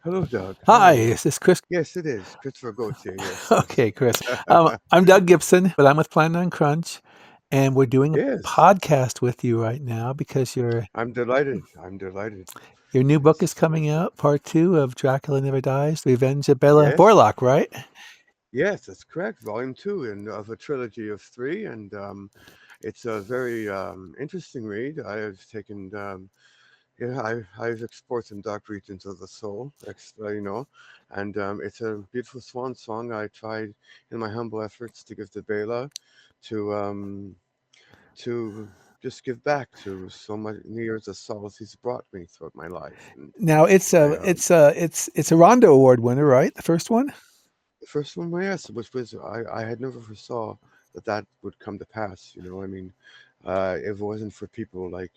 Hello, Doug. How Hi, are you? is this Chris? Yes, it is. Christoper Gauthier. Yes, yes. Okay, Chris. I'm Doug Gibson, but I'm with Plan on Crunch, and we're doing a Yes. podcast with you right now because I'm delighted. I'm delighted. your new book is It's coming out, part two of Dracula Never Dies: The Revenge of Bela yes, Vorlock, right? yes, that's correct. Volume two and of a trilogy of three, and it's a very interesting read. I have taken, yeah, I've explored some dark regions of the soul, and it's a beautiful swan song. I tried in my humble efforts to give to Bela, to to just give back to so many years of solace he's brought me throughout my life. And Now it's I, a it's a Rondo Award winner, right? The first one. the first one, yes, which was I had never foresaw that that would come to pass. I mean, if it wasn't for people like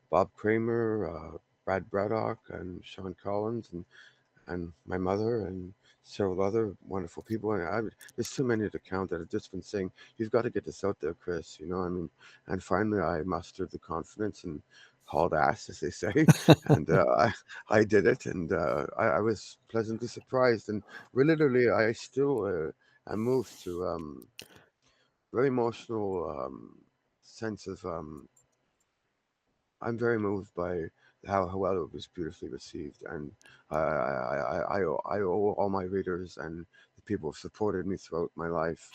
Bob Kramer, Brad Braddock, and Sean Collins, and my mother and several other wonderful people. And there's too many to count that have just been saying, "You've got to get this out there, Chris." I mean, and finally I mustered the confidence and hauled ass, as they say, and I did it, and I was pleasantly surprised. And literally, I still am moved to very emotional sense of I'm very moved by how well it was beautifully received, and I owe all my readers and the people who have supported me throughout my life,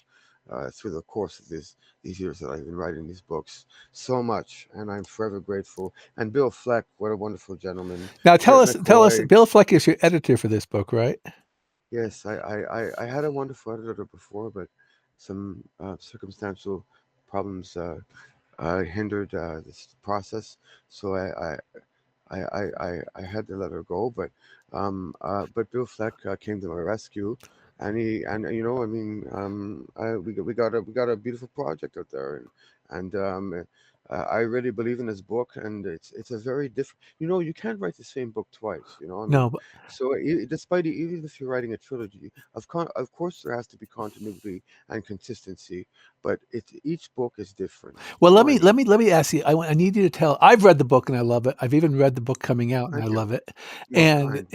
through the course of these years that I've been writing these books, so much, and I'm forever grateful. And Bill Fleck, what a wonderful gentleman. Now Kurt tell us. McCoy, Bill Fleck is your editor for this book, right? yes, I had a wonderful editor before, but some circumstantial problems hindered this process. So I had to let her go, but Bill Fleck came to my rescue, and I mean, we got a beautiful project out there, and I really believe in this book, and it's a very different. You can't write the same book twice. I mean, No. so despite even if you're writing a trilogy, of course there has to be continuity and consistency, but each book is different. Well, I mean, let me ask you. I need you to tell. I've read the book and I love it. I've even read the book coming out and I thank you. love it. You're And kind.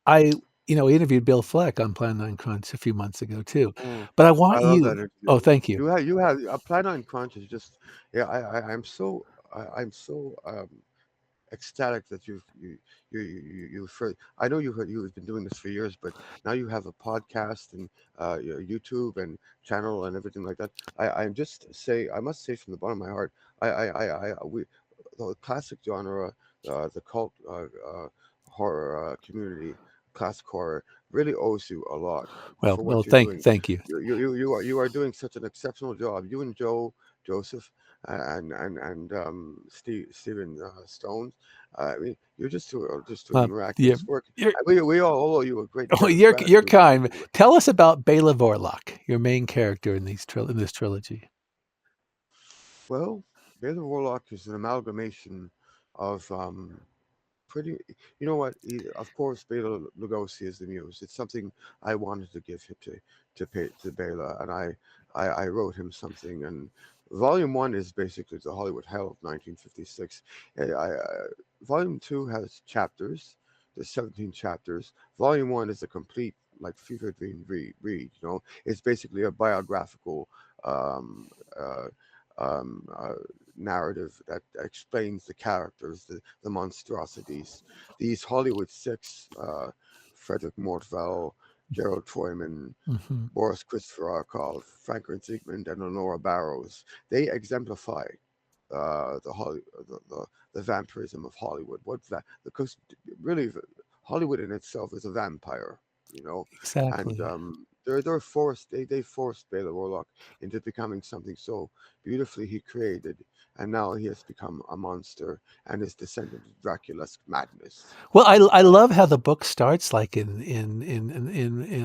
I interviewed Bill Fleck on Plan Nine Crunch a few months ago too. Oh, But I I want love that you. Oh, interview. thank you. You have a Plaid on Crunch is just, yeah. I'm so ecstatic that you for I know you've been doing this for years, but now you have a podcast and your YouTube and channel and everything like that. I must say from the bottom of my heart, we the classic genre, the cult horror community, classic horror really owes you a lot Well, for well, what you're doing. thank you. You are doing such an exceptional job. You and Joseph and Stephen Stones. I mean, you're just doing Yeah, miraculous work. you're And we all owe you a great oh, debt of you're gratitude. kind. Tell us about Bela Vorlock, your main character in in this trilogy. Well, Baylor Warlock is an amalgamation of pretty. You know what? Of course, Bela Lugosi is the muse. It's something I wanted to give him to Bela, and I wrote him something. And Volume One is basically the Hollywood Hell of 1956. Volume Two has chapters. There's 17 chapters. Volume One is a complete like fever dream read. It's basically a biographical. Um, uh, um, uh, Narrative that explains the characters, the monstrosities. These Hollywood six, Frederick Mortval, Gerald Troyman, Hmm. Boris Christopher R, Franklin Sigmund, and Honora Barrows, they exemplify the vampirism of Hollywood. What's that? Because really, Hollywood in itself is a vampire, you know, and Exactly. they're forced. They forced Bela Warlock into becoming something so beautifully he created, and now he has become a monster and is descended to Dracula's madness. Well, I Uh, love how the book starts like in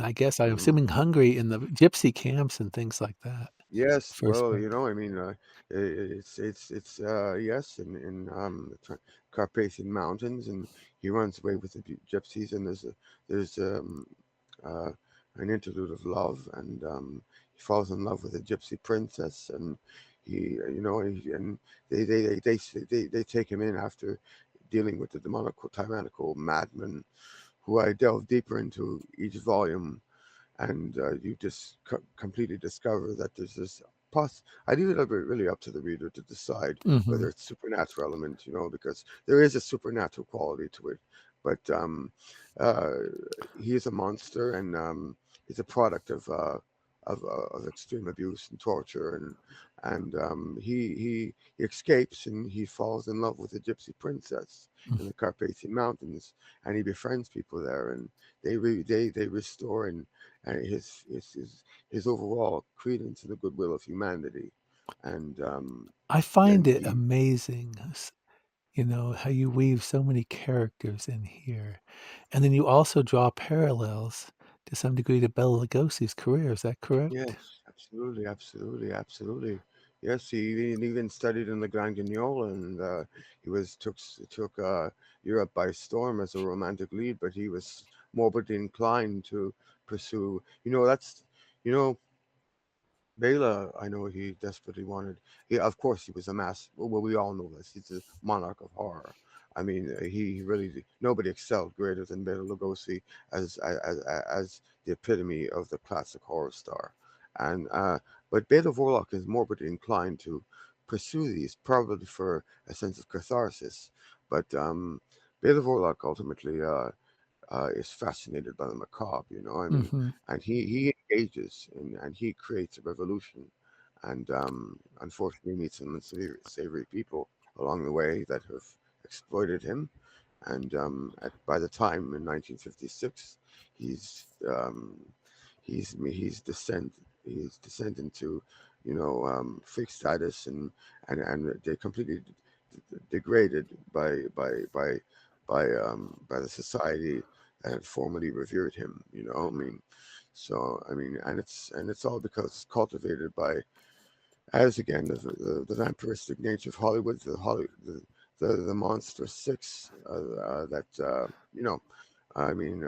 I guess I'm mm, assuming Hungary in the gypsy camps and things like that. Yes, First well, book. I mean, it's yes, in the Carpathian Mountains, and he runs away with the gypsies, and there's uh, an interlude of love, and he falls in love with a gypsy princess, and and they take him in after dealing with the demonical tyrannical madman who I delve deeper into each volume, and you just completely discover that there's this I leave it really up to the reader to decide Hmm. whether it's supernatural element, because there is a supernatural quality to it. But uh, he is a monster, and he's a product of extreme abuse and torture, and he escapes, and he falls in love with a gypsy princess in the Carpathian Mountains, and he befriends people there, and they restore and his overall credence to the goodwill of humanity, and I find then it he amazing, how you weave so many characters in here. And then you also draw parallels to some degree to Bela Lugosi's career. Is that correct? yes, absolutely, absolutely, absolutely. Yes, he even studied in the Grand Guignol, and he took Europe by storm as a romantic lead. But he was morbidly inclined to pursue. That's you know Bela, I know he desperately wanted. Of course, he was a mass. Well, we all know this. He's a monarch of horror. I mean, he really nobody excelled greater than Bela Lugosi as the epitome of the classic horror star. And but Bela Vorlock is morbidly inclined to pursue these, probably for a sense of catharsis. But Bela Vorlock ultimately is fascinated by the macabre, I mean, Mhm. and he engages and he creates a revolution, and unfortunately meets some unsavory people along the way that have exploited him, and by the time in 1956, he's he's descended to freak status, and they completely degraded by the society that had formerly revered him. I mean, so I mean, and it's all because it's cultivated by, as again, the vampiristic nature of Hollywood, the monster six that I mean,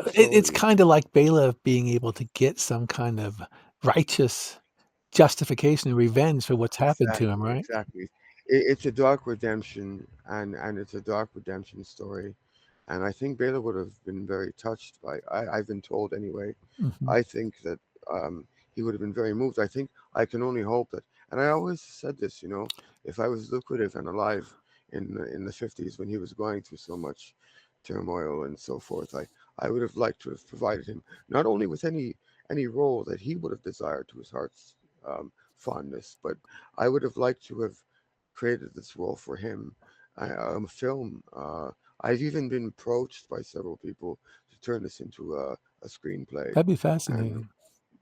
It's slowly. kind of like Bela being able to get some kind of righteous justification and revenge for what's happened to him, Exactly, right? exactly. It's a dark redemption, and it's a dark redemption story, and I think Bela would have been very touched by. I've been told anyway. Mhm, I think that he would have been very moved. I think I can only hope that, and I always said this. If I was lucrative and alive in the 50s when he was going through so much turmoil and so forth, I would have liked to have provided him not only with any role that he would have desired to his heart's fondness, but I would have liked to have created this role for him. A film. I've even been approached by several people to turn this into a screenplay, that'd be and fascinating.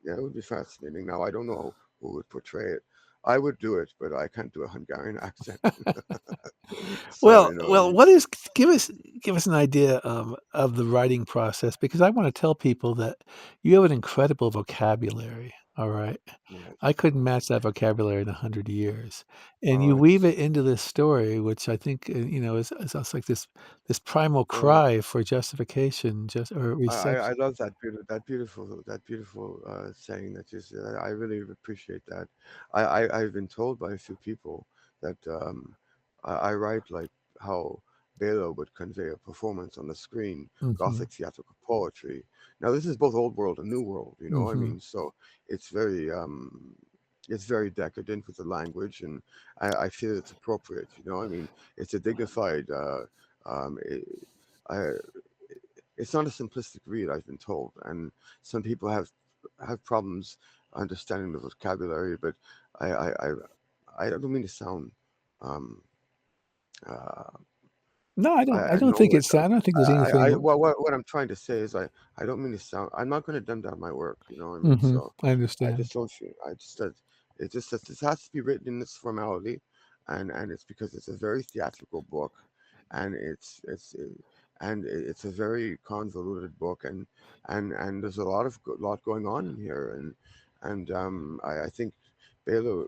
yeah, it would be fascinating. Now I don't know who would portray it. I would do it, but I can't do a Hungarian accent. So I Well, mean, what is give us an idea of the writing process, because I wanna tell people that you have an incredible vocabulary, alright? I yes. couldn't match that vocabulary in 100 years, and Oh, you weave it's it into this story, which I think, is also like this primal well. cry for justification, just or I reception. love that beautiful saying that you said. I really appreciate that. I've been told by a few people that I write like how Bela would convey a performance on the screen, Mhm, Gothic theatrical poetry. Now this is both old world and new world, I mhm. mean, so it's very it's very decadent with the language, and I feel it's appropriate. I mean, it's a dignified. It, I, it's not a simplistic read, I've been told, and some people have problems understanding the vocabulary. But I I I, I don't mean to sound. Um, uh, No, I I don't know think it. it's I don't think there's anything. Well, what I'm trying to say is I don't mean to sound. I'm not going to dumb down my work. You know what I mean? Mhm, So I I understand. just don't feel. I just that it just that this has to be written in this formality, and it's because it's a very theatrical book, and it's a very convoluted book, and there's a lot going on in here, and I think Bela.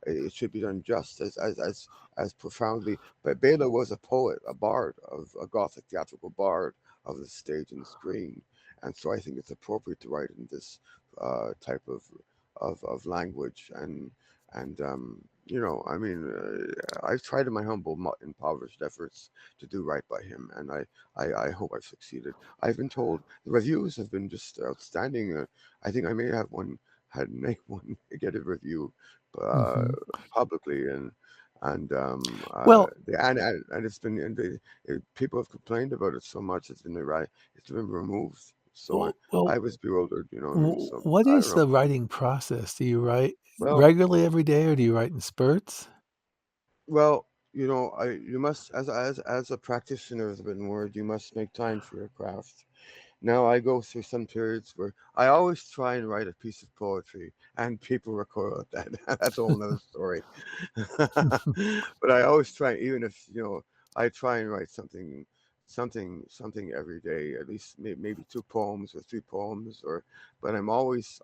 It should be done just as profoundly. But Bela was a poet, a bard of a Gothic theatrical bard of the stage and the screen, and so I think it's appropriate to write in this type of language, and I mean, I've tried in my humble, impoverished efforts to do right by him, and I hope I've succeeded. I've been told the reviews have been just outstanding. I think I may have one had make one negative review uh, Mhm. publicly, Well and it's been people have complained about it so much it's been removed. So well, I was bewildered. I mean, so what I don't is know. the writing process? Do you write Well, regularly every day, or do you write in spurts? Well, you must, as a practitioner of the written word, you must make time for your craft. Now I go through some periods where I always try and write a piece of poetry, and people recoil at that. That's a whole nother story. But I always try, even if I try and write something every day, at least maybe two poems or three poems, or. But I'm always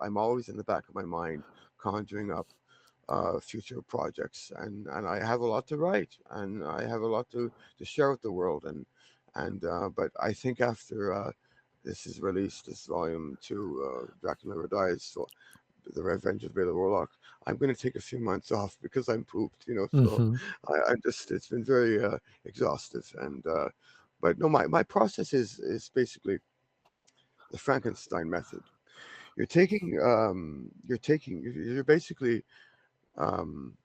in the back of my mind conjuring up future projects, and I have a lot to write, and I have a lot to share with the world, and but I think after this is released, this volume 2, Dracula Never Dies, so the Revenge of Bela Warlock, I'm going to take a few months off because I'm pooped, so Mhm. I just it's been very exhaustive, and but no, my process is basically the Frankenstein method. You're basically um,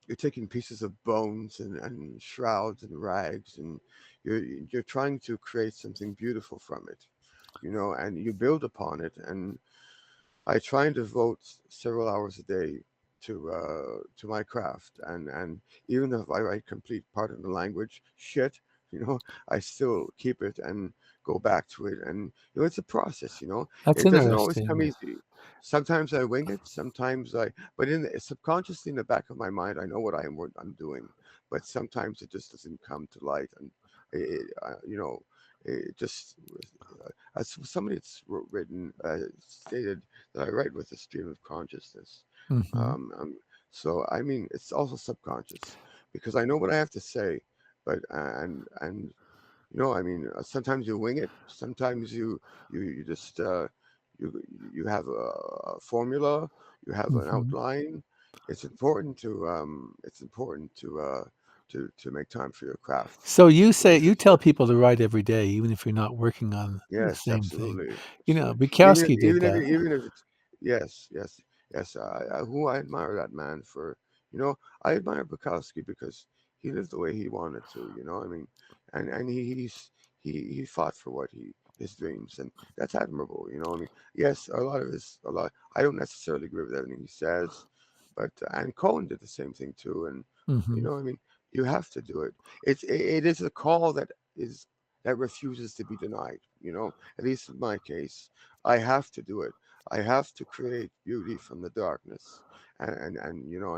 you're taking pieces of bones and shrouds and rags, and you're trying to create something beautiful from it, and you build upon it. And I try and devote several hours a day to my craft, and even if I write complete part of the language shit, I still keep it and go back to it, and it's a process. That's It doesn't always come interesting. easy. Sometimes I wing it, but subconsciously in the back of my mind, I know what I'm doing, but sometimes it just doesn't come to light, and it just as somebody that's written stated that I write with a stream of consciousness. Mhm. Um, um, so I mean, it's also subconscious because I know what I have to say, but and I mean, sometimes you wing it, sometimes you just you have a formula, you have an Mhm. outline. It's important to make time for your craft. So you say Because you tell people to write every day, even if you're not working on the Yes, same thing. absolutely, You know, absolutely. Even if Bukowski did even if that. even if it's yes, yes, yes. Who I admire that man for. You know, I admire Bukowski because he lived the way he wanted to. I mean, and he fought for what he his dreams, and that's admirable. I mean, yes, a lot. I don't necessarily agree with everything he says, but and Cohen did the same thing too, and Mhm. I mean, you have to do it. It is a call is that refuses to be denied. At least in my case, I have to do it. I have to create beauty from the darkness, and I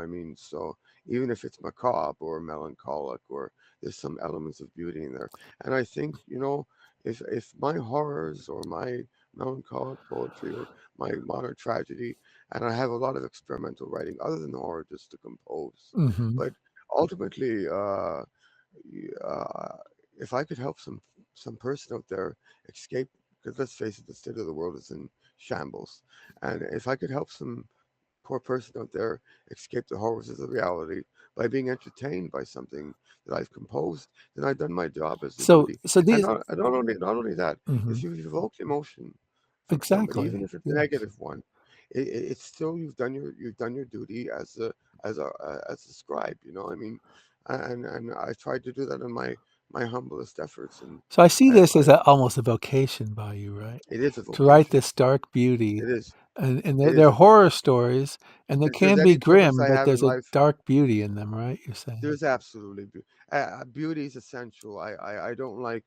mean, so even if it's macabre or melancholic, or there's some elements of beauty in there, and I think if my horrors or my melancholic poetry or my modern tragedy, and I have a lot of experimental writing other than horror just to compose, Mhm. but ultimately. Uh, if I could help some person out there escape, because let's face it, the state of the world is in shambles, and if I could help some poor person out there escape the horrors of the reality by being entertained by something that I've composed, then I've done my job as a So duty. so And these not only that, if Mhm. you've evoked emotion from somebody, even Exactly. if it's a Yes. negative one, it's still you've done your duty as a scribe. I mean, and I tried to do that in my humblest efforts, and So I see this I as almost a vocation by you, right? it is a To write vocation. this dark beauty, It is. and It they're is a horror vocation. stories, and they If there's can be any purpose grim, I but have in there's a life, dark beauty in them, right? You're saying. there's absolutely beauty is essential. I don't like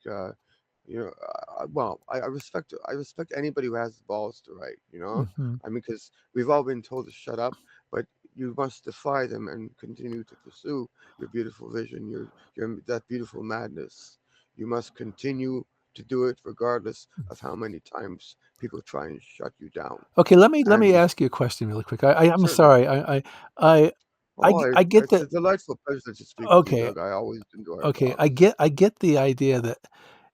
well, I respect anybody who has the balls to write. Mhm. I mean, because we've all been told to shut up, but you must defy them and continue to pursue your beautiful vision, your that beautiful madness. You must continue to do it regardless of how many times people try and shut you down. Okay, let me And ask you a question really quick. I'm certainly, sorry. I oh, I get it's the a delightful pleasure to speak with you, okay. Doug. I always enjoy our Okay, I talks. get I get the idea that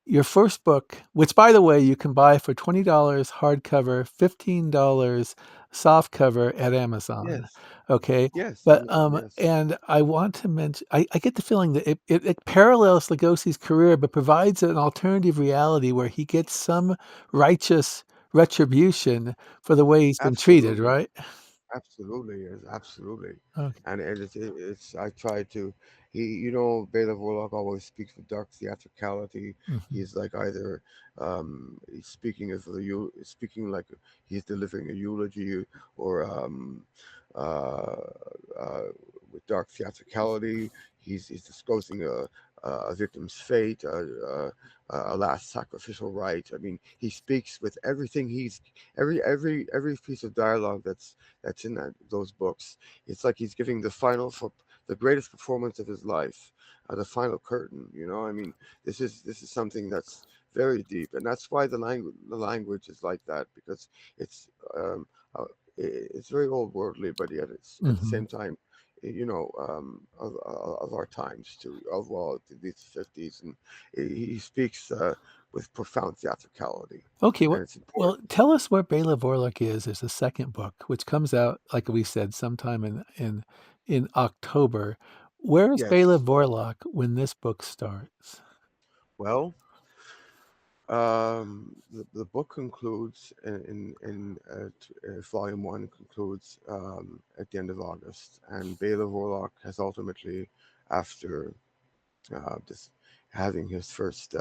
your first book, which by the way you can buy for $20 hardcover, $15 softcover at Amazon. Yes. okay? Yes, I But, know him. Yes, and I want to mention I get the feeling that it parallels Lugosi's career, but provides an alternative reality where he gets some righteous retribution for the way he's been treated, absolutely. right? Absolutely, yes, absolutely. Okay. And it's I try to you know, Bela Vorlog always speaks with dark theatricality. Mhm, He's like either he's speaking as the speaking like he's delivering a eulogy, or uh, uh, with dark theatricality. He's disclosing a victim's fate, a last sacrificial rite. I mean, he speaks with everything. Every piece of dialogue that's in those books. It's like he's giving the greatest performance of his life, the final curtain. You know, I mean, this is something that's very deep, and that's why the language is like that, because it's um, uh, it's very old worldly, but yet it's at the mhm. same time, of our times too, of well, these 50s, and he speaks with profound theatricality, Okay, and it's well, important. tell us where Bela Vorlock is. There's a second book, which comes out, like we said, sometime in October. Where is Bela Yes. Vorlock when this book starts? Well, the book concludes volume one concludes at the end of August, and Bela Vorlock has ultimately, after this having his first,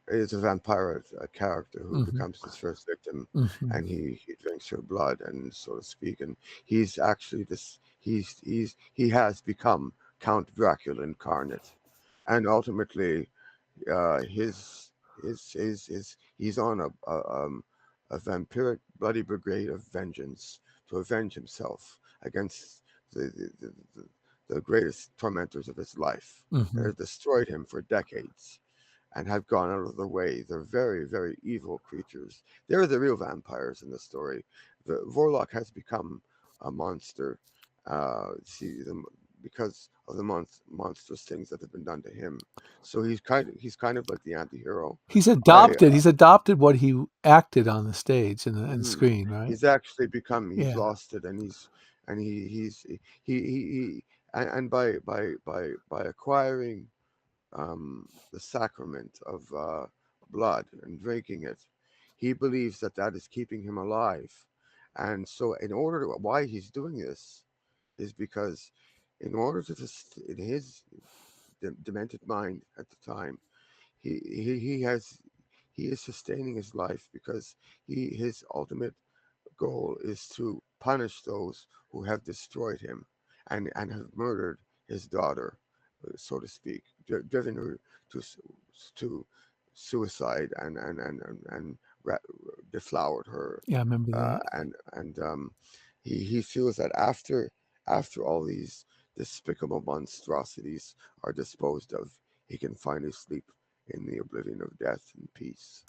is a vampire, a character who Mhm, becomes his first victim, mhm, and he drinks her blood, and so to speak, and he's actually this he has become Count Dracula incarnate, and ultimately his he's on a vampiric bloody brigade of vengeance to avenge himself against the the, the, the the greatest tormentors of his life that mhm. have destroyed him for decades and have gone out of their way. They're very, very evil creatures. They're the real vampires in the story. The Vorlock has become a monster. See them because of the monstrous things that have been done to him. So he's kind of like the anti-hero. I He's adopted what he acted on the stage and mhm. screen, right? He's actually become he's Yeah, lost it, and he and by acquiring the sacrament of blood and drinking it, he believes that that is keeping him alive. And so, why he's doing this is because, in order to, in his demented mind at the time, he has he is sustaining his life because his ultimate goal is to punish those who have destroyed him and have murdered his daughter, so to speak, driven her to to suicide and deflowered her, yeah, I remember that. and he feels that after all these despicable monstrosities are disposed of, he can finally sleep in the oblivion of death and peace.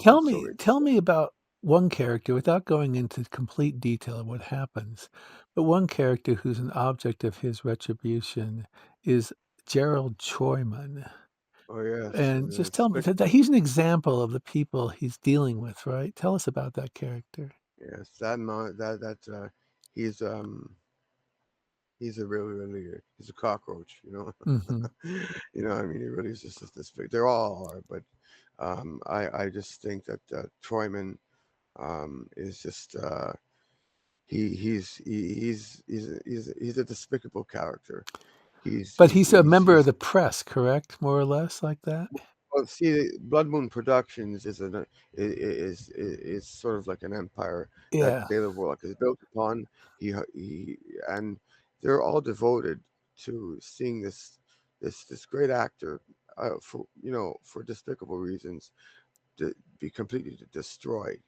And so Tell it's me about one character without going into complete detail of what happens, but one character who's an object of his retribution is Gerald Troyman. oh yes, And just tell me that despicable. he's an example of the people he's dealing with, right? Tell us about that character. Yes, he's he's a really he's a cockroach, you know. Mhm. I mean, he really is just this big. They're all are, but I just think that Troyman is just he's a despicable character. He's But he's he's a he's member of he's the press, correct? More or less like that? Well, see, Blood Moon Productions is sort of like an empire that Yeah. Bela Warlock is built upon. He and they're all devoted to seeing this great actor, for despicable reasons, to be completely destroyed.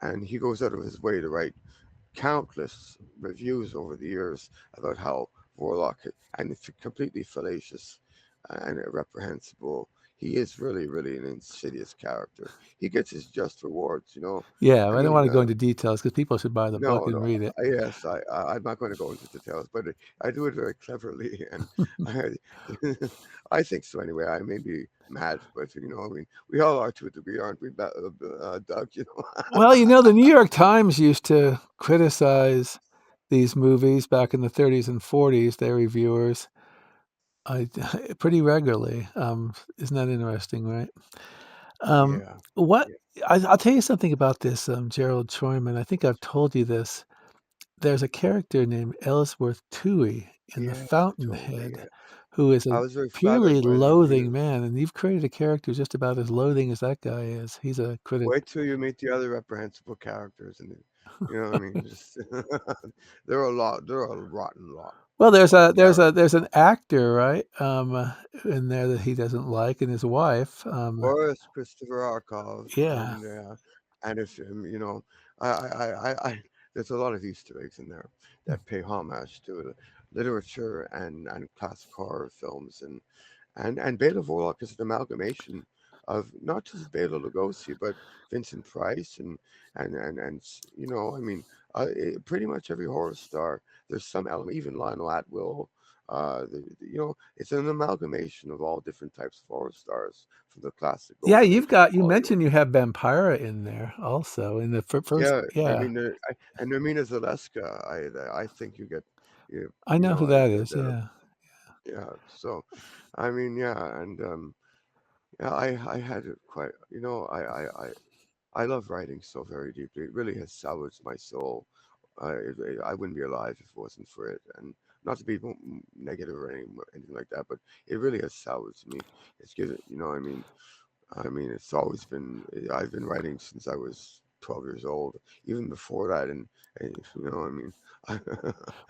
And he goes out of his way to write countless reviews over the years about how Warlock, and it's completely fallacious and reprehensible. He is really, really an insidious character. He gets his just rewards. Yeah, I I don't mean, wanna go into details because people should buy the book no, and no. read it. Yes, I'm not going to go into details, but I do it very cleverly, and I, I think so anyway. I may be mad, but I mean, we all are to a degree, aren't we, Doug? Well, the New York Times used to criticize these movies back in the 30s and 40s, their reviewers, I pretty regularly. Isn't that interesting, right? Um, Yeah. what Yeah. I'll tell you something about this, Gerald Troyman. I think I've told you this. There's a character named Ellsworth Toohey in The Yes, you told me. Fountainhead Yeah. who is a I was very purely flattered by the loathing reviews. man, and you've created a character just about as loathing as that guy is. He's a critic. Wait till you meet the other reprehensible characters, and you know what I mean. Just there are a lot. There are a rotten lot Well, of characters. there's an actor, right, in there that he doesn't like, and his wife. Boris Christoper R, Yeah. and if you know, I there's a lot of Easter eggs in there that pay homage to literature and classic horror films, and Bela Vorlock is an amalgamation of not just Bela Lugosi but Vincent Price and you know, I mean, pretty much every horror star. There's some element, even Lionel Atwill. You know, it's an amalgamation of all different types of horror stars from the classic Yeah, golden age of you Hollywood. mentioned you have Vampira in there also in the first. Yeah, Yeah, and Nermina Zaleska. I think you get, I you know who know, that is. Yeah. yeah. So, I mean, yeah, and yeah, I had it quite, you know, I love writing so very deeply. It really has salvaged my soul. I wouldn't be alive if it wasn't for it. And not to be negative or anything like that, but it really has salvaged me. It's given, you know, I mean, it's always been. I've been writing since I was 12 years old, even before that, and you know, I mean,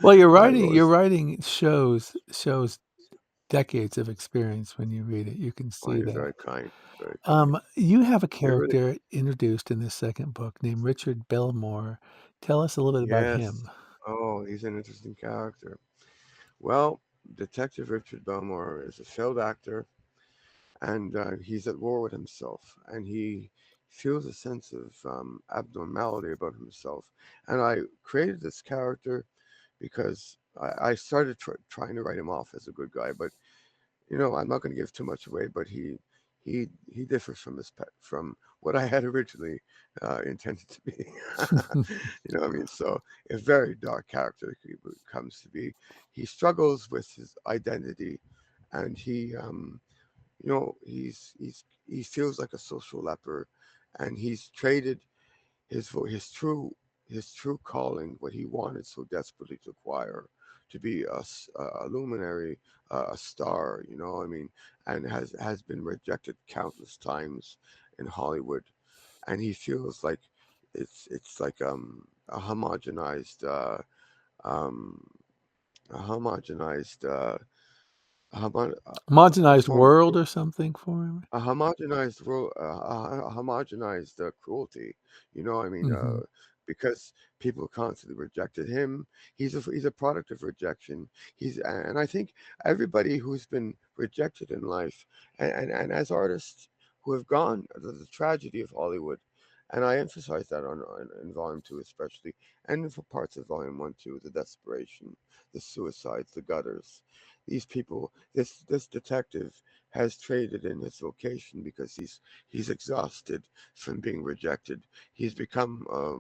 Well, I've your always. writing shows decades of experience when you read it. You can Oh, see you're that. very kind, very kind. You have a You're really character introduced in this second book named Richard Belmore. Tell us a little bit about yes. him. Oh, he's an interesting character. Well, Detective Richard Belmore is a failed actor, and he's at war with himself, and he feels a sense of abnormality about himself. And I created this character because I started trying to write him off as a good guy, but you know, I'm not going to give too much away, but he differs from from what I had originally intended to be. You know what I mean? So a very dark character he comes to be. He struggles with his identity, and you know, he feels like a social leper, and he's traded his true calling, what he wanted so desperately to acquire, to be a luminary, a star. You know, I mean, and has been rejected countless times in Hollywood, and he feels like it's like a homogenized um, a homogenized a Homogenized form of world or something for him. a homogenized a homogenized cruelty. You know, I mean, Hmm. because people constantly rejected him. He's a product of rejection. And I think everybody who's been rejected in life, and as artists who have gone the tragedy of Hollywood. And I emphasize that in volume two, especially, and for parts of volume one too. The desperation, the suicides, the gutters. These people, this detective has traded in his vocation because he's exhausted from being rejected. He's become a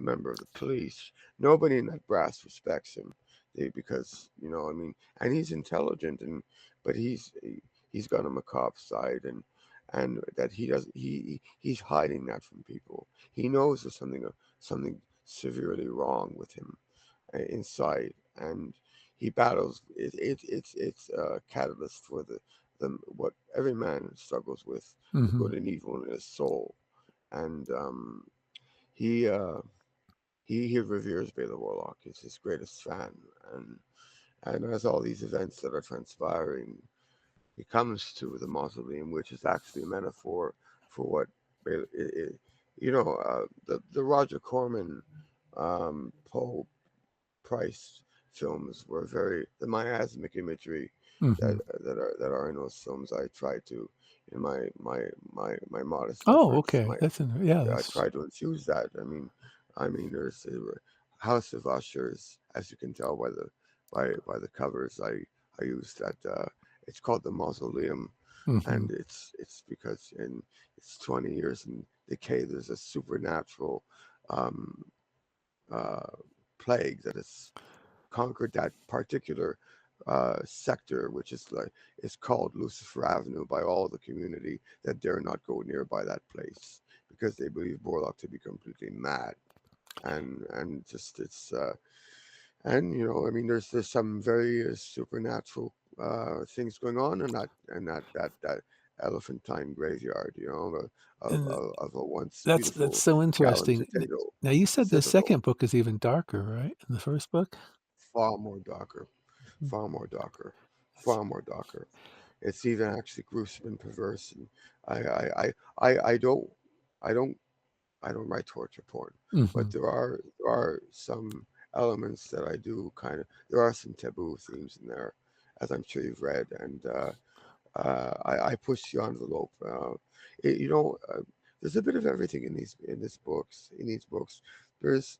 member of the police. Nobody in that brass respects him because you know I mean, and he's intelligent but he's got a macabre side and that he does he's hiding that from people. He knows there's something severely wrong with him inside, and he battles. It's a catalyst for the what every man struggles with, the Hmm. good and evil in his soul, and he uh, he reveres Bela Warlock. He's his greatest fan, and as all these events that are transpiring, he comes to the mausoleum, which is actually a metaphor for what you know the Roger Corman Poe Price films were very the miasmic imagery Hmm. that are in those films. I try to, in my modest Oh, efforts, okay. my Yeah. I That's try to infuse that. I mean, there's a House of Ushers, as you can tell by by the covers. I used that. It's called the Mausoleum, hmm. and it's because in it's 20 years in decay. There's a supernatural um, uh, plague that has conquered that particular sector, which is called Lucifer Avenue by all the community that dare not go nearby that place because they believe Borlock to be completely mad. And just it's and I mean there's some very supernatural things going on in that elephantine graveyard, And of a once that's beautiful so gallant interesting. Now you said the citadel. second book is even darker, right, in the first book? Far more darker, Mhm. far more darker, That's far more darker. It's even actually gruesome and perverse. And I I I don't I don't I don't write torture porn, but mhm, there are some elements that I do kind of. There are some taboo themes in there, as I'm sure you've read, and I push the envelope. It, you know, uh, there's a bit of everything in these books. In these books, there's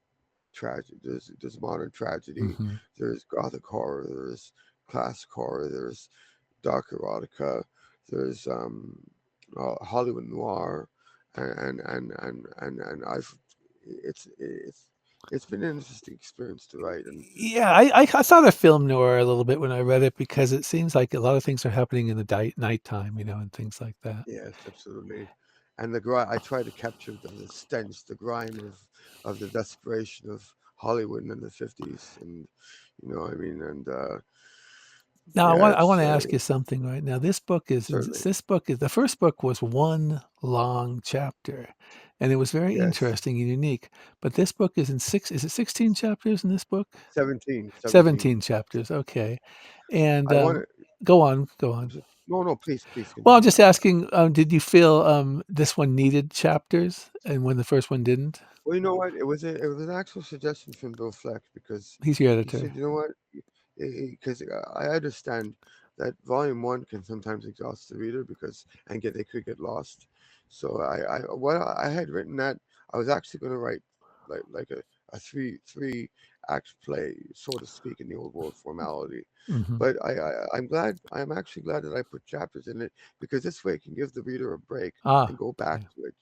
tragedy. There's modern tragedy. mhm. There's gothic horror. There's classic horror. There's dark erotica. There's Hollywood noir, and I've it's it's been an interesting experience to write. And Yeah, I thought of film noir a little bit when I read it because it seems like a lot of things are happening in the nighttime, and things like that. yes, absolutely. And I try to capture the stench, the grime of the desperation of Hollywood in the 50s, and I mean, and Now yeah, I it's wanna ask you something right now. certainly This book is the first book was one long chapter, and it was very yes, interesting and unique, but this book is in 16 chapters in this book? 17, 17. 17 chapters, okay, and, I want to. go on, go on. No, no, please Well, I'm continue. just asking, did you feel, this one needed chapters and when the first one didn't? Well, you know what? It was an actual suggestion from Bill Fleck because He's your he editor. said, you know what? Because I understand that volume one can sometimes exhaust the reader because and get they could get lost. So I had written that I was actually going to write like a three act play, so to speak, in the old world formality. Mhm. But I'm actually glad that I put chapters in it because this way it can give the reader a break and Ah, go back okay. to it.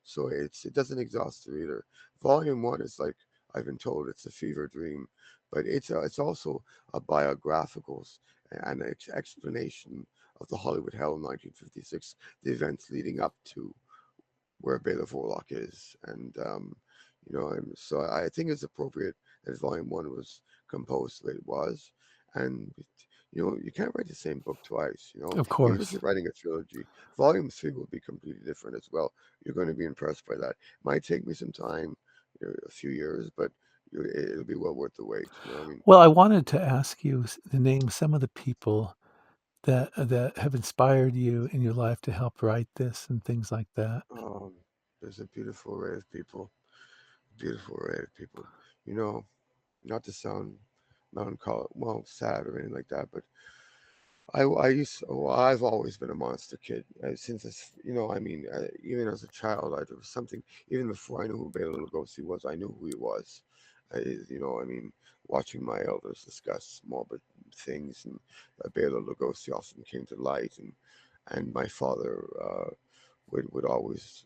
So it doesn't exhaust the reader. Volume one is like I've been told it's a fever dream, but it's also a biographical and explanation of the Hollywood Hell in 1956, the events leading up to where Bela Vorlock is, and so I think it's appropriate that Volume One was composed the way it was, and you can't write the same book twice. Of Even if course. you're writing a trilogy, Volume Three will be completely different as well. You're going to be impressed by that. Might take me some time, a few years, but it'll be well worth the wait. I mean. Well, I wanted to ask you to name some of the people that have inspired you in your life to help write this and things like that. Um, there's a beautiful array of people, beautiful array of people. You know, not to sound melancholic, well, sad or anything like that, but I've always been a monster kid since I mean, even as a child, there was something, even before I knew who Bela Lugosi was, I knew who he was. I mean, watching my elders discuss morbid things, and Bela Lugosi often came to light, and my father would always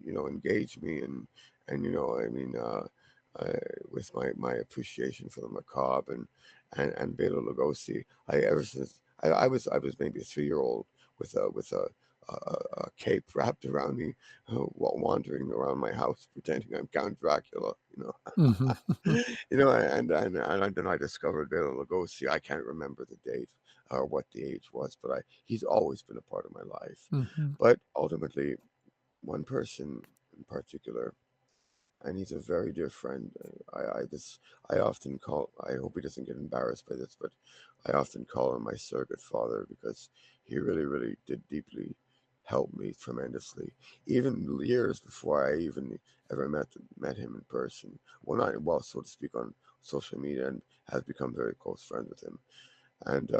engage me and I mean uh, with my appreciation for the macabre and Bela Lugosi. I ever since I was maybe a 3 year old with a cape wrapped around me while wandering around my house pretending I'm Count Dracula. Mhm. And then I discovered Bela Lugosi. I can't remember the date or what the age was, but he's always been a part of my life. Mhm. But ultimately, one person in particular, and he's a very dear friend. I often call. I hope he doesn't get embarrassed by this, but I often call him my surrogate father because he really, really did deeply help me tremendously, even years before I even ever met him in person. Well, so to speak, on social media, and has become very close friends with him and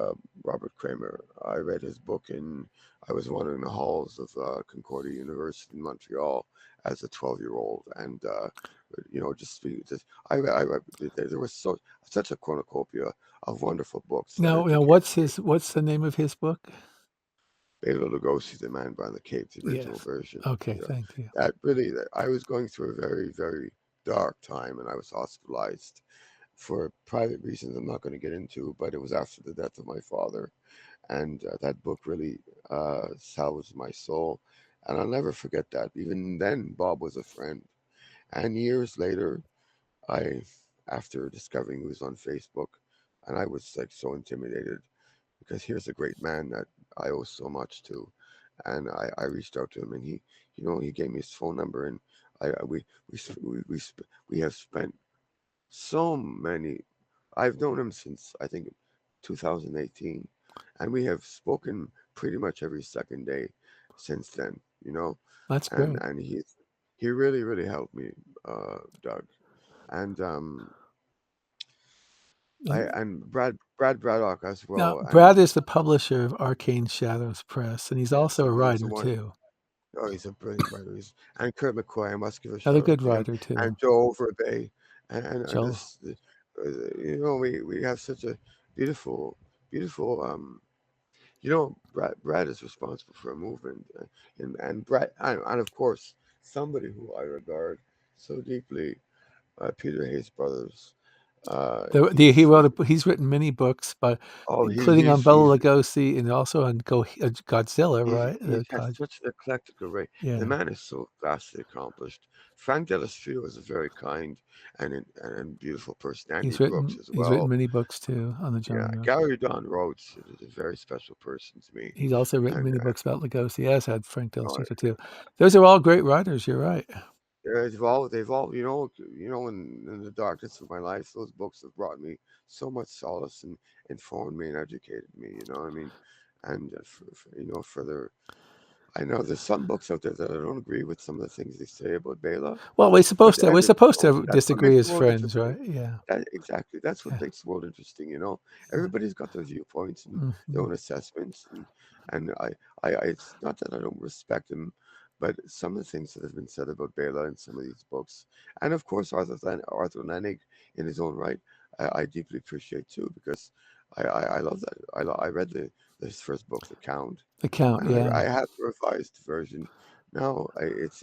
Robert Kramer. I read his book I was wandering the halls of Concordia University in Montreal as a 12-year-old, and just there was such a cornucopia of wonderful books that Now educated me. what's the name of his book? Bela Lugosi's The Man Behind the Cape, the original Yes. version. Okay, You know, thank you. that I was going through a very, very dark time, and I was hospitalized for private reasons I'm not going to get into. But it was after the death of my father, and that book really salvaged my soul, and I'll never forget that. Even then, Bob was a friend, and years later, I, after discovering he was on Facebook, and I was like so intimidated because here's a great man that I owe so much to, and I reached out to him, and he gave me his phone number, and we we have spent so many. I've known him since I think 2018, and we have spoken pretty much every second day since then. That's And great. he really helped me, Doug, and I And and Brad Braddock as now well, and Brad is the publisher of Arcane Shadows Press, and he's yes, also a he's the writer one. too. Oh, he's a brilliant writer. And Kurt McCoy, I must give a Another shout out good to him, writer and too, Joe Overbay, and Joel. this, we have such a beautiful, beautiful. Brad is responsible for a movement, and Brad, and of course, somebody who I regard so deeply, Peter Hayes Brothers. He He's wrote he's written many books, but oh including on Bela he's Lugosi and also on Godzilla, right? he The has Kaj. such an eclectic array. The Yeah, man is so vastly accomplished. Frank Delastrio is a very kind and beautiful person. Andy Brooks as he's written well. many books too on the Yeah, genre. Gary Don Rhodes is a very special person to me. He's also written And many books about Lugosi, as had Frank Del uh, Sutra too. Those are all great writers. You're right. they've all, in the darkness of my life, those books have brought me so much solace and informed me and educated me. I mean, and further. I know there's some books out there that I don't agree with some of the things they say about Bela, Well, but we're supposed to that's what makes disagree the as world friends, interesting. right? Yeah, Exactly. That's what yeah. makes the world interesting. Everybody's got their viewpoints and their Hmm. own assessments, and it's not that I don't respect them, but some of the things that have been said about Bela in some of these books, and of course Arthur Lenig in his own right, I deeply appreciate too because I love that. I read his first book, The Count, The Count. and Yeah, I have the revised version. Now, it's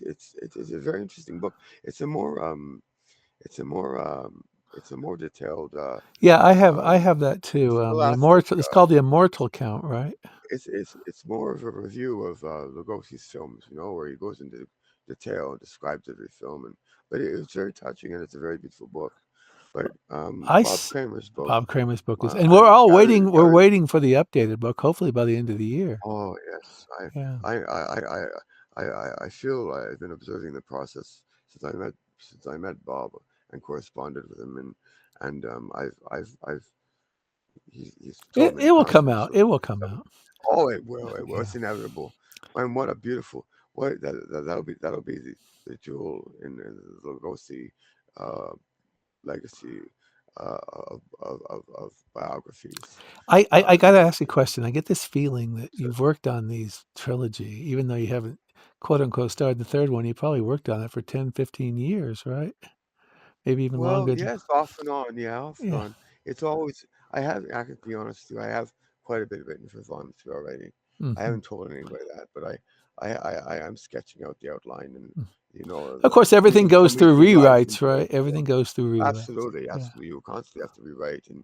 a very interesting book. It's a more it's a more it's a more detailed yeah. I um, have that too. The scholastic. Immortal. It's called the Immortal Count, right? It's more of a review of Lugosi's films, where he goes into detail and describes every film, but it's very touching and it's a very beautiful book. But I Bob s- Kramer's book, Bob Kramer's book is, and we're and all Gary waiting. We're Gary waiting for the updated book, hopefully by the end of the year. Oh yes, Yeah. I feel I've been observing the process since I met Bob and corresponded with him, and he's told me It the will come concepts out. It will come of out. oh it will, Yeah. it's inevitable, and what a beautiful what that'll be the jewel in the Lugosi uh, legacy of biographies. I You gotta know, ask you a question. I get this feeling that so you've worked on these trilogy, even though you haven't quote unquote started the third one. You probably worked on it for 10, 15 years, right? Maybe even Well, longer. yes, off and on, yeah, off and Yeah. on. It's always I can be honest with you, I have quite a bit written for Vaughn through already. I Hmm. haven't told anybody that, but I am sketching out the outline and Of course, everything even goes some through weekly rides rewrites, into it. right? Everything goes through rewrites. Absolutely, Yeah. absolutely. You constantly have to rewrite, and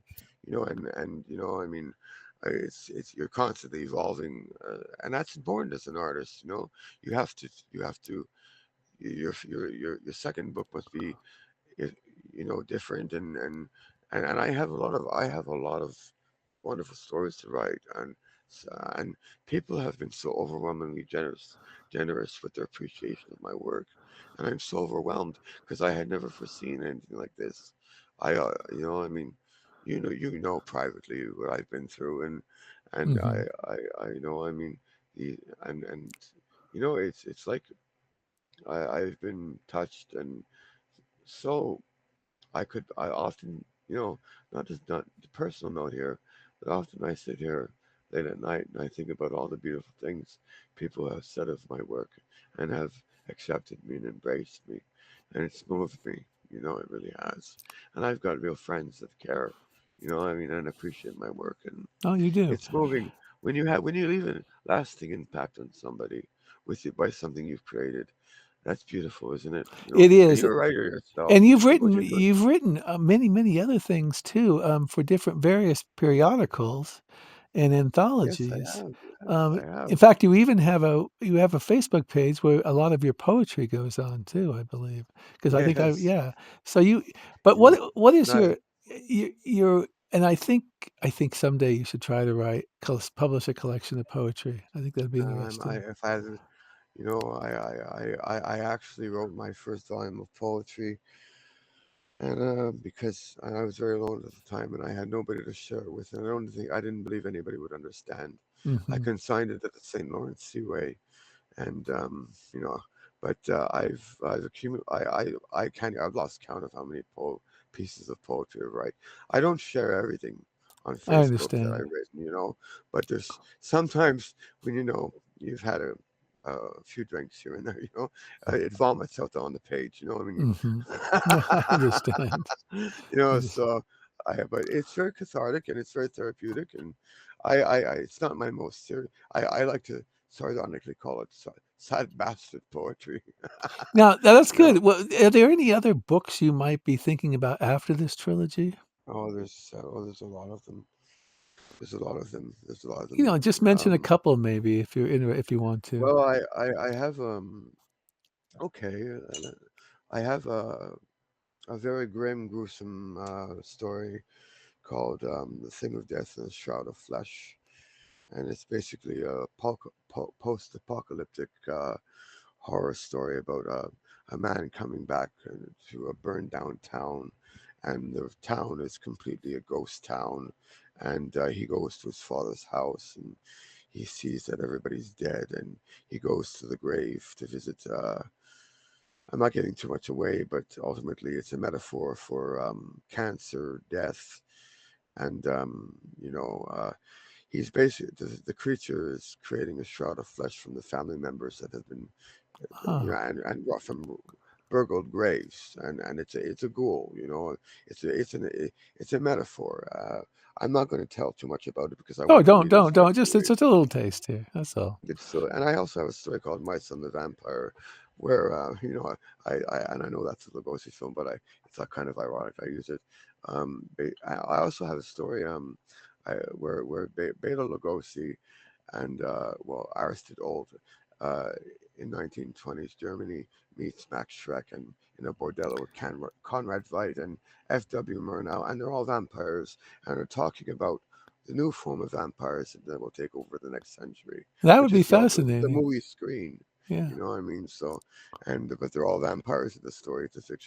I mean, it's you're constantly evolving, and that's important as an artist. You have to your second book must be i- different and I have a lot of wonderful stories to write and people have been so overwhelmingly generous with their appreciation of my work, and I'm so overwhelmed because I had never foreseen anything like this. I mean, privately what I've been through, and Hmm. I know, I mean, the and it's like I've been touched and so I often, not the personal note here, but often I sit here late at night and I think about all the beautiful things people have said of my work and have accepted me and embraced me. And it's moved me, it really has. And I've got real friends that care, I mean, and appreciate my work. And Oh, you do. it's moving when you leave a lasting impact on somebody with you by something you've created. That's beautiful, isn't it? It And is, you're a writer yourself. and What you're doing. you've written, many, many other things too, for different various periodicals and Yes, I anthologies. have. Yes, Um, I have. in fact, you have a Facebook page where a lot of your poetry goes on too, I believe. Because I think I Yes. yeah. So you but You know, what is and I, your and I think someday you should try to publish a collection of poetry. I think that'd be interesting. if I had, I actually wrote my first volume of poetry, and because I was very alone at the time, and I had nobody to share it with, and I didn't believe anybody would understand. I Mhm. consigned it at the St. Lawrence Seaway, and but I've accumulated I can't I've lost count of how many pieces of poetry I write. I don't share everything on I Facebook that understand. I've written, but there's sometimes when you've had a few drinks here and there, it vomits out on the page, I mean, Mhm. I understand. I just so but it's very cathartic and it's very therapeutic, and it's not my most serious. I like to sardonically call it sad bastard poetry. now that's you know. good. Well, are there any other books you might be thinking about after this trilogy? There's a lot of them. There's a lot of them. There's a lot of You them. know, just mention a couple maybe if you want to. Well, I have okay. I have a very grim, gruesome story called "The Thing of Death and the Shroud of Flesh," and it's basically a post-apocalyptic horror story about a man coming back to a burned down town, and the town is completely a ghost town, and he goes to his father's house and he sees that everybody's dead, and he goes to the grave to visit. I'm not getting too much away, but ultimately it's a metaphor for cancer, death, and he's basically the creature is creating a shroud of flesh from the family members that have been Oh. and brought from burgled graves, and it's a ghoul, it's a metaphor. I'm not going to tell too much about it because I Oh, want the readers to don't. actually Just it's read. just a little taste here. That's all. It's so, and I also have a story called My Son the Vampire, where and I know that's a Lugosi film, but it's not kind of ironic. I use it. I also have a story where Bela Lugosi and Aristide Old uh, in 1920s Germany meets Max Schreck and in a bordello with Conrad Veidt and F.W. Murnau, and they're all vampires, and they're talking about the new form of vampires that will take over the next century, That would which be is the fascinating. movie Screen. Yeah. You know what I mean? So, but they're all vampires in the story. It's a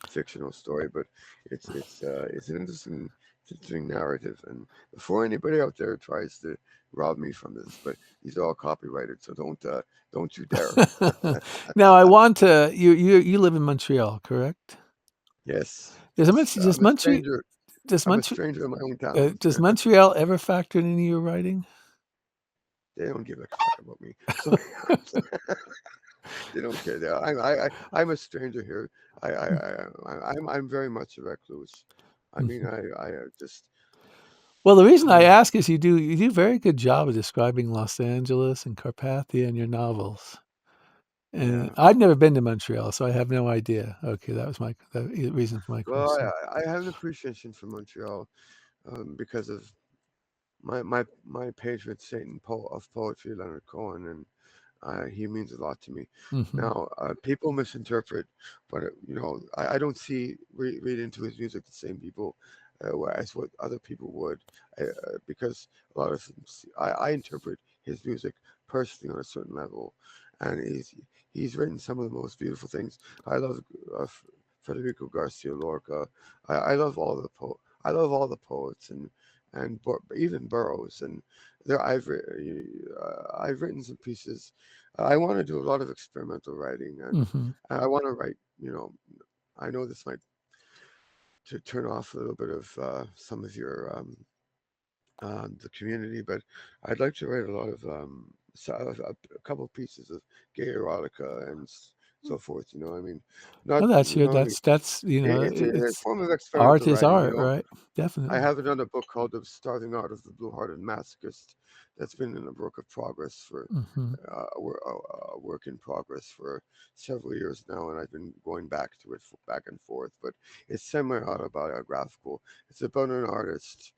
fictional story, but it's an interesting narrative. And before anybody out there tries to rob me from this, but these are all copyrighted, so don't you dare. Now I want to you live in Montreal, correct? Yes, Does yes, I'm a stranger. Does I'm a Montreal stranger in my own town. does Montreal ever factor into your writing? They don't give a crap about me. So they don't care. I'm a stranger here. I'm very much a recluse. I mean, Mhm. I just Well, the reason I uh, ask is you do a very good job of describing Los Angeles and Carpathia in your novels. And yeah. I've never been to Montreal, so I have no idea. Okay, that was the reason for my Well, question. I have an appreciation for Montreal because of my patron saint of poetry, Leonard Cohen, and he means a lot to me. Mhm. Now, people misinterpret, but I don't read into his music the same people as what other people would, because a lot of things, I interpret his music personally on a certain level, and he's written some of the most beautiful things. I love Federico Garcia Lorca. I love I love all the poets and even Burroughs, and there I've written some pieces. I want to do a lot of experimental writing, and Mhm. I want to write. I know this might to turn off a little bit of some of your the community, but I'd like to write a lot of a couple of pieces of gay erotica and so forth. You know, I mean, not Well, that's you your know, I mean, that's, you know, it's a it's form of art experimental is writing. You art, know, right? I Definitely. have another book called The Starving Art of the Blue-Hearted Masochist that's been in a work of progress for Mhm. work in progress for several years now, and I've been going back to it back and forth. But it's semi-autobiographical. It's about an artist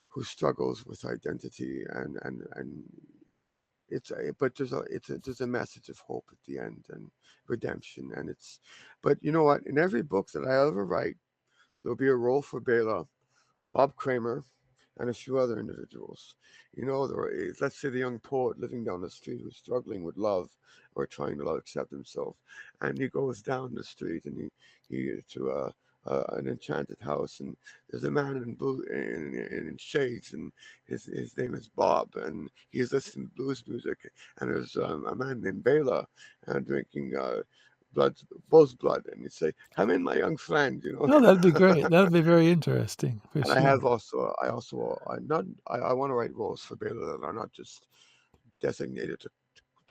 who struggles with identity, and there's a message of hope at the end and redemption, and it's but you know what? In every book that I ever write, there'll be a role for Bela, Bob Kramer, and a few other individuals. You know, there is, let's say, the young poet living down the street who's struggling with love or trying to accept himself, and he goes down the street and he to an enchanted house, and there's a man in blue in shades, and his name is Bob, and he's listening to blues music, and there's a man named Bela drinking. Blood, bull's blood, and you say, "Come in, my young friend," you know. No, that'd be great. That'd be very interesting for And I sure. have also, I want to write roles for Bela that are not just designated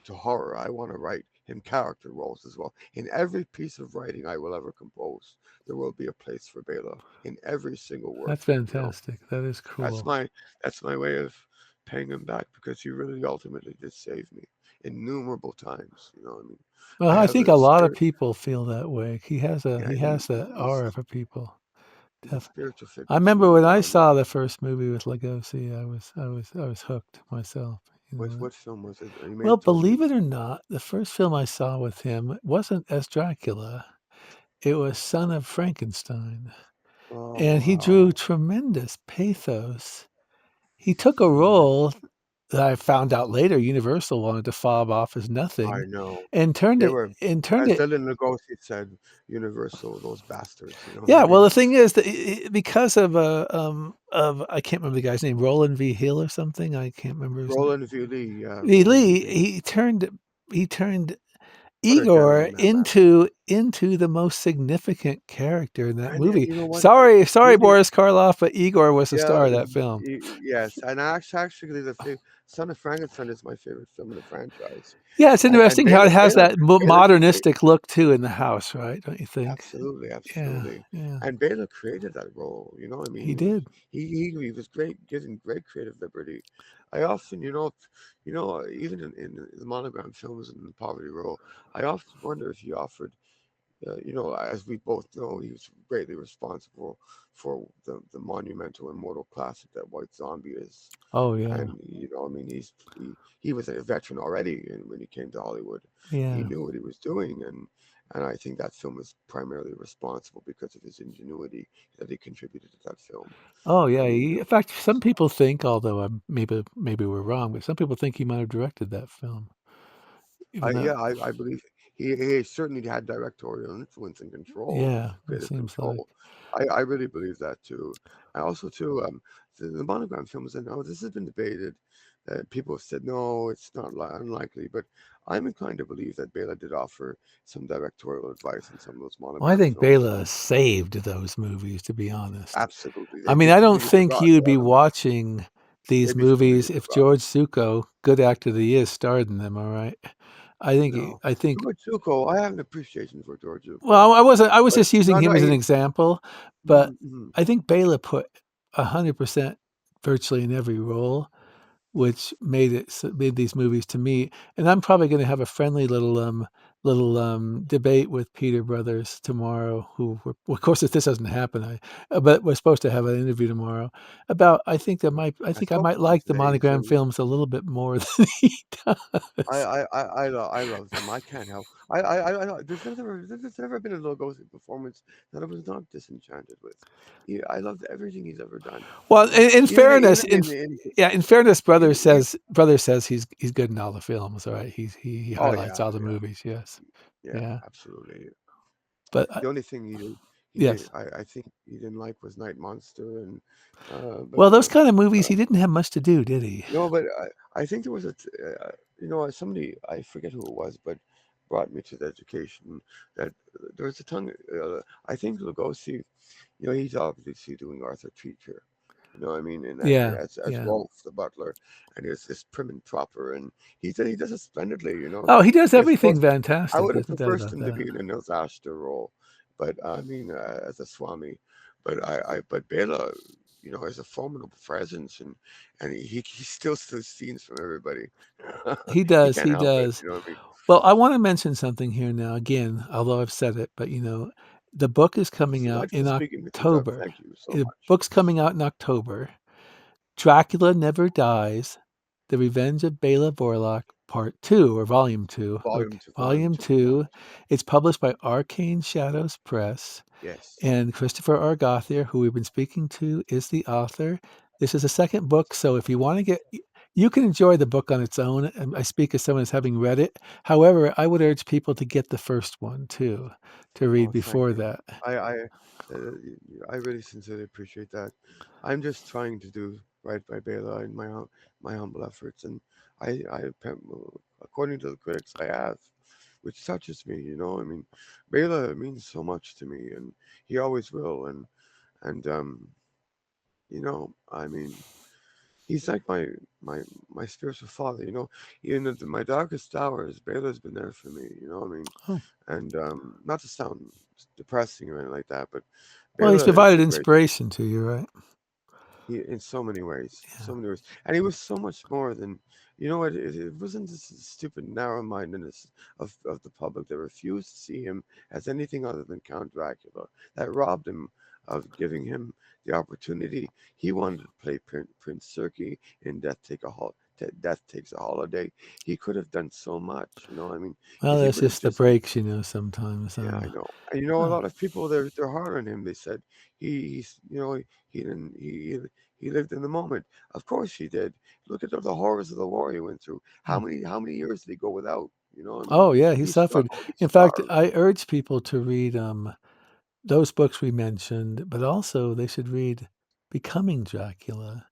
to horror. I want to write him character roles as well. In every piece of writing I will ever compose, there will be a place for Bela in every single work. That's You know, fantastic. That is that's cool. my that's my way of paying him back because he really ultimately did save me innumerable times. You know, I mean, Well, I I have think a a lot of spirit. people feel that way. Yeah, He has that he's aura for people. he's a Def spiritual I figure to remember me. You when know, I I mean, saw the first movie with Lugosi, I was hooked myself, you know. what film was it? You may Well, have told me. believe it or not, the first film I saw with him wasn't as Dracula. It was Son of Frankenstein, Oh and he wow. drew tremendous pathos. He took a Yeah, role that I found out later Universal wanted to fob off as I nothing know. and They were, turned as it. Dylan Lugosi said, Universal, those bastards. You know what I Yeah, well, mean? the thing is that because of I can't remember the guy's name, Roland V. Hill or something, I can't remember his name. Roland V. Lee, yeah, V. Roland V. Lee, Lee. he turned What a Igor gentleman that man. into the most significant character in that And movie. you know what? Sorry, Maybe, Boris Karloff, but Igor was the yeah, star of that film. yes. And actually, Son of Frankenstein is my favorite film in the franchise. Yeah, it's And interesting how it has that Bela created. modernistic look too in the house, right? Don't you think? Absolutely, Yeah, absolutely. yeah, And Bela created that role. You know, I he mean, did. he was great, given great creative liberty. I often, even in the monogram films and the poverty role, I often wonder if he offered, as we both know, he was greatly responsible for the monumental immortal classic that White Zombie is. Oh yeah, And I mean, he was a veteran already, and when he came to Hollywood, he yeah. knew what he was doing, and I think that film is primarily responsible because of his ingenuity that he contributed to that film. Oh I yeah. mean, In fact, some people think, although maybe we're wrong, but some people think he might have directed that film, even though I believe he certainly had directorial influence and control, yeah, it creative seems like. control. I really believe that too. I also too the monogram films. I know this has been debated. People have said no, it's not unlikely, but I'm inclined to believe that Bela did offer some directorial advice in some of those Well, I monogram think films. Bela saved those movies, to be honest. Absolutely, I they'd mean, be I don't completely think forgotten. you'd be watching these They'd be completely movies if forgotten. George Zucco, good actor of the year, starred in them, all right? No, I think George Zucco, I have an appreciation for George Zucco, well, I was but just using no, him no, as an he. example, but Mhm, mhm. I think Bela put 100% virtually in every role, which made these movies to me. And I'm probably going to have a friendly little debate with Peter Brothers tomorrow. Well, of course, if this doesn't happen, but we're supposed to have an interview tomorrow about. I I think I spoke might to him like the today. He monogram said, films a little bit more than he does. I love them. I can't help. There's never been a Lugosi performance that I was not disenchanted with. I loved everything he's ever done. Well, in fairness, Even in yeah, in fairness, even, even brother says he's good in all the films. All right, he oh highlights yeah, all the yeah, movies. Yes, yeah, yeah, absolutely. but The only thing yes. I think he didn't like was Night Monster, and but Well, those kind of movies, he didn't have much to do, did he? no, but I think there was somebody, I forget who it was, but brought me to the education that there was a tongue. I think Lugosi, he's obviously doing Arthur Treacher, You know what I mean? And Yeah, as yeah. Rolf the butler, and it's this prim and proper, and he does it splendidly. You know, Oh, he does yes, of everything course, I fantastic, would there's have no doubt preferred about him to that. be in a Nils Ashter role, but I mean, as a Swami, but Bela, you know, has a formidable presence, and he steals scenes from everybody. He He does, can't he help it. does. You know what I mean? Well, I wanna mention something here now, again, although I've said it, but, the book is It's coming out delightful in speaking with you, Doug. October. Thank you so The much. book's coming out in October. Dracula Never Dies: The Revenge of Bela Vorlock, Part 2 or Volume 2, Volume to volume Volume to, yeah. 2. It's published by Arcane Shadows Press, Yes. and Christoper R. Gauthier, who we've been speaking to, is the author. This is a second book, so if you wanna get you can enjoy the book on its own, and I speak as someone as having read it. However, I would urge people to get the first one too, to read Oh, thank before you. that. Uh, I really sincerely appreciate that. I'm just trying to do right by Bela in my humble efforts, and according to the critics, I have, which touches me. You know, I mean, Bela means so much to me, and he always will, and you know, I mean, he's like my my spiritual father. You know, even at my darkest hours, Bela's been there for me. You know, what I mean, Oh, and not to sound depressing or anything like that, but well, he's Bela is provided a great inspiration to you, right? he in Yeah. so many ways, and he was so much more than you know. It wasn't this stupid narrow-mindedness of the public that refused to see him as anything other than Count Dracula that robbed him of giving him the opportunity. He wanted to play Prince Serkey in Death Takes a Holiday. He could have done so much, you know. I mean, Well, if he that's would have just the just breaks, sometimes, yeah, I know. And you know, a uh, lot of people they're hard on him. They said he's you know he didn't he lived in the moment. Of course he did. Look at all the horrors of the war he went through. mm. How many years did he go without? You know, I mean, Oh, yeah, he he suffered. struggled. He In fact, starved. I urge people to read, those books we mentioned, but also they should read Becoming Dracula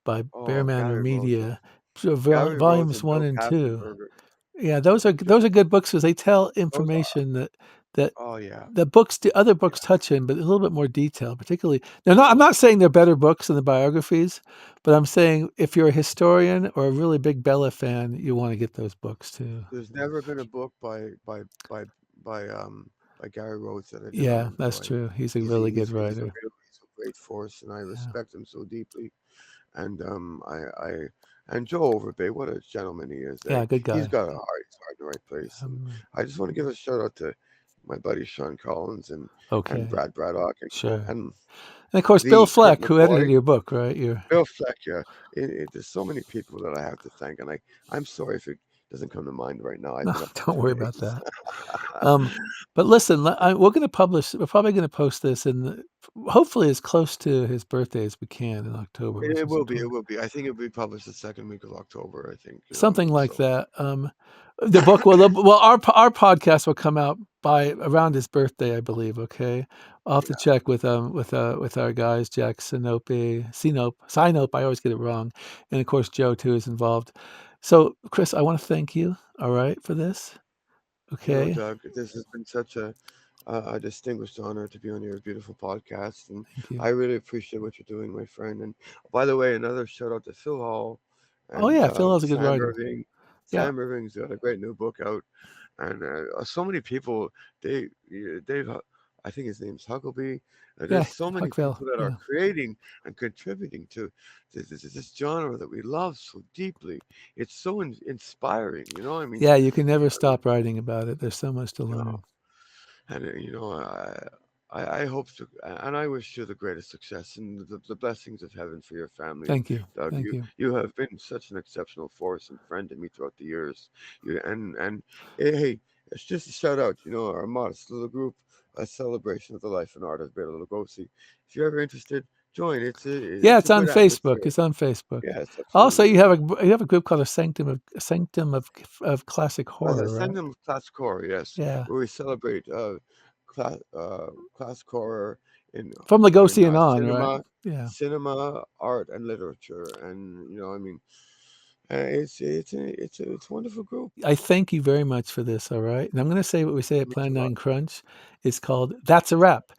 by Bear Oh, Manor Gary Rosa, Media, so Gary Rosa, volumes 1 Joe and 2. Kassenberger, Yeah, Joe. those are good books because they tell Those are information that oh yeah, the other books yeah. touch in, but a little bit more detail, particularly I'm not saying they're better books than the biographies, but I'm saying if you're a historian or a really big Bella fan, you wanna get those books too. There's never been a book by by Gary Rhodes that I did not Yeah, that's enjoy. true. He's a really good He's a writer. real he's a great force, and I Yeah. respect him so deeply. And and Joe Overbay, what a gentleman he is. Yeah, good He's guy. got a heart. He's heart in the right place. And Um, I just want to give a shout out to my buddy Sean Collins and okay, Brad Braddock sure. and And of course, Bill the Kurt Fleck, who McCoy, edited your book, right? You're Bill Fleck. There's so many people that I have to thank, and I'm sorry if it doesn't come to mind right now. I've no, been up for don't two worry about days. that. Um, but listen, we're probably gonna post this hopefully as close to his birthday as we can in October, which It is will be. It important. will be. I think it'll be published the second week of October. I think. You know what I Something mean? like So that. The book our podcast will come out by around his birthday, I believe, okay? I'll have to yeah, check with our guys, Jack Sinope, I always get it wrong, and of course, Joe too is involved. So, Chris, I wanna thank you, all right, for this, you know, okay? Doug, this has been such a distinguished honor to be on your beautiful podcast, and Thank you. I really appreciate what you're doing, my friend. And by the way, another shout out to Phil Hall Oh, and yeah, Phil is a good Sam writer. Irving. Yeah. Sam Irving's got a great new book out, and so many people they've I think his name's Huckabee. Yeah, There's so many Huck Fil, people that are yeah. creating and contributing to this genre that we love so deeply. It's so inspiring, you know. I mean, Yeah, you can never stop writing about it, there's so much to you know, learn. and you know, I hope to, and I wish you the greatest success and the blessings of heaven for your family, Doug. Thank you. You have been such an exceptional force and friend to me throughout the years. You and hey, it's just a shout out. You know, our modest little group, a celebration of the life and art of Bela Lugosi. If you're ever interested, join. Yeah, It's a it's on good Facebook, atmosphere. it's on Facebook. Yes, Also, absolutely. you have a group called a Sanctum of Classic As I Horror, send right? them classic horror, yes, Yeah. where we celebrate classic horror From in Lugosi and on, right? cinema, Yeah. art, and literature, and you know, I mean, it's a wonderful group. I thank you very much for this, all right? And I'm gonna say what we say at It means Plan a lot. 9 Crunch. It's called "That's a Wrap."